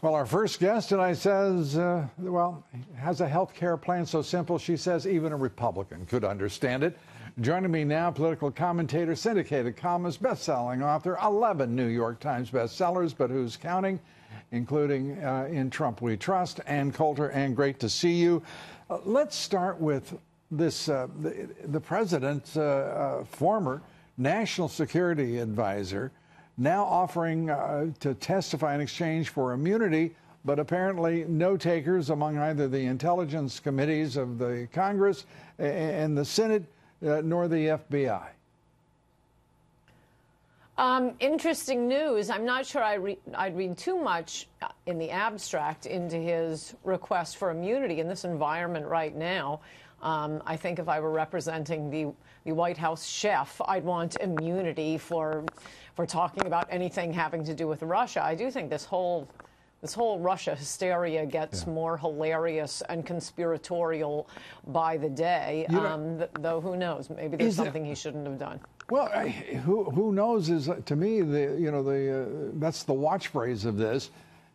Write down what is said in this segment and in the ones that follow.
Well, our first guest tonight says, has a health care plan so simple, she says, even a Republican could understand it. Joining me now, political commentator, syndicated columnist, best-selling author, 11 New York Times bestsellers, but who's counting, including In Trump We Trust, Ann Coulter. Ann, great to see you. Let's start with this, the president's former national security advisor, now offering to testify in exchange for immunity, but apparently no takers among either the intelligence committees of the Congress and the Senate, nor the FBI. Interesting news. I'm not sure I'd read too much in the abstract into his request for immunity in this environment right now. I think if I were representing the White House chef, I'd want immunity for talking about anything having to do with Russia. I do think this whole Russia hysteria gets more hilarious and conspiratorial by the day. Though who knows? Maybe there's something he shouldn't have done. Well, who knows is, to me, that's the watch phrase of this.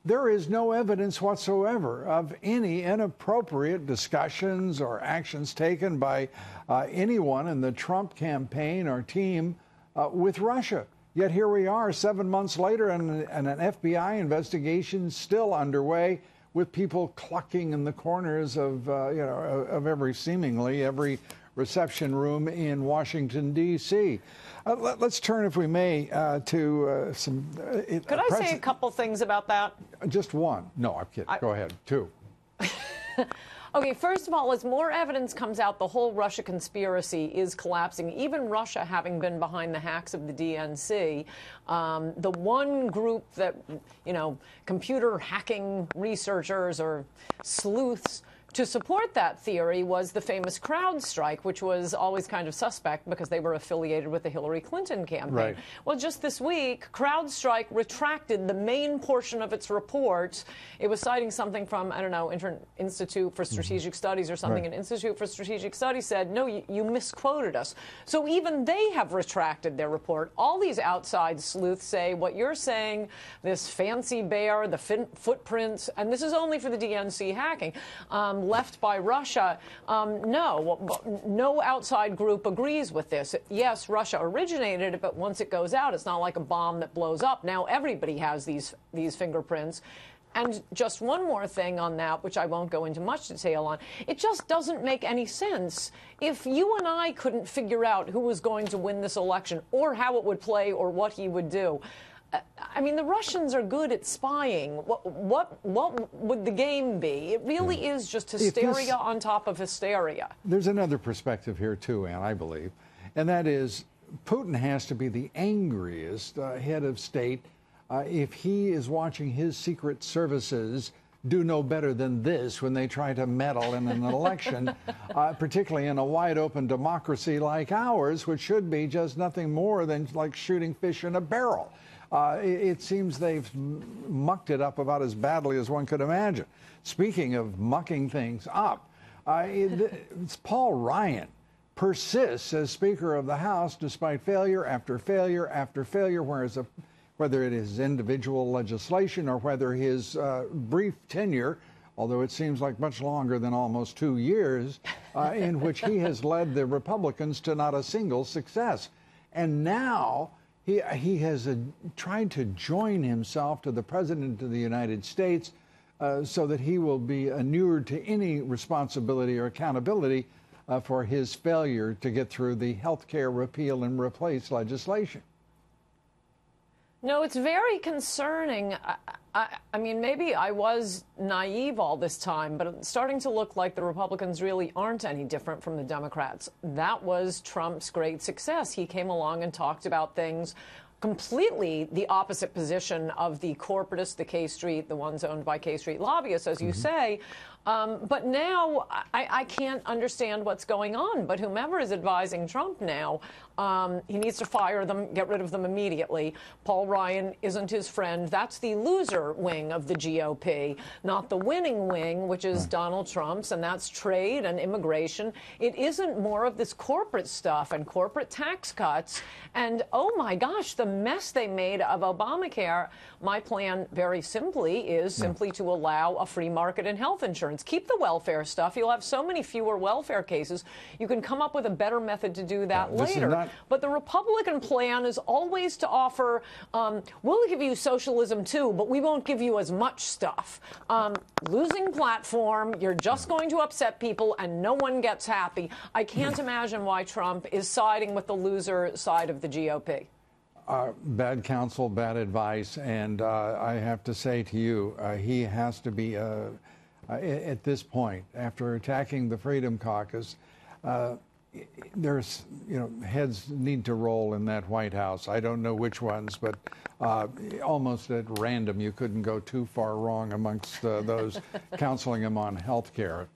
There is no evidence whatsoever of any inappropriate discussions or actions taken by anyone in the Trump campaign or team with Russia. Yet here we are 7 months later, and an FBI investigation still underway, with people clucking in the corners of seemingly every reception room in Washington, D.C. Let's turn, if we may, to some... Could I say a couple things about that? Just one. No, I'm kidding. Go ahead. Two. Okay, first of all, as more evidence comes out, the whole Russia conspiracy is collapsing. Even Russia having been behind the hacks of the DNC, the one group that, computer hacking researchers or sleuths to support that theory was the famous CrowdStrike, which was always kind of suspect because they were affiliated with the Hillary Clinton campaign. Right. Well, just this week, CrowdStrike retracted the main portion of its report. It was citing something from, Institute for Strategic Studies or something. Right. And Institute for Strategic Studies said, no, you misquoted us. So even they have retracted their report. All these outside sleuths say what you're saying, this fancy bear, the footprints, and this is only for the DNC hacking, left by Russia, no outside group agrees with this. Yes, Russia originated it, but once it goes out, it's not like a bomb that blows up. Now everybody has these fingerprints. And just one more thing on that, which I won't go into much detail on, it just doesn't make any sense. If you and I couldn't figure out who was going to win this election or how it would play or what he would do, the Russians are good at spying. What would the game be? It really is just hysteria on top of hysteria. There's another perspective here, too, Ann, I believe, and that is Putin has to be the angriest head of state if he is watching his secret services do no better than this when they try to meddle in an election, particularly in a wide-open democracy like ours, which should be just nothing more than like shooting fish in a barrel. It seems they've mucked it up about as badly as one could imagine. Speaking of mucking things up, it's Paul Ryan persists as Speaker of the House despite failure after failure after failure, whether it is individual legislation or whether his brief tenure, although it seems like much longer than almost 2 years, in which he has led the Republicans to not a single success. And now he has tried to join himself to the President of the United States so that he will be inured to any responsibility or accountability for his failure to get through the health care repeal and replace legislation. No, it's very concerning. Maybe I was naive all this time, but it's starting to look like the Republicans really aren't any different from the Democrats. That was Trump's great success. He came along and talked about things completely the opposite position of the corporatists, the K Street, the ones owned by K Street lobbyists, as you say. But now I can't understand what's going on. But whomever is advising Trump now, he needs to fire them, get rid of them immediately. Paul Ryan isn't his friend. That's the loser wing of the GOP, not the winning wing, which is Donald Trump's, and that's trade and immigration. It isn't more of this corporate stuff and corporate tax cuts. And, oh, my gosh, the mess they made of Obamacare, my plan very simply is simply to allow a free market in health insurance. Keep the welfare stuff. You'll have so many fewer welfare cases. You can come up with a better method to do that later. But the Republican plan is always to offer, we'll give you socialism too, but we won't give you as much stuff. Losing platform, you're just going to upset people and no one gets happy. I can't imagine why Trump is siding with the loser side of the GOP. Bad counsel, bad advice, and I have to say to you, he has to be, at this point, after attacking the Freedom Caucus, there's, heads need to roll in that White House. I don't know which ones, but almost at random, you couldn't go too far wrong amongst those counseling him on health care.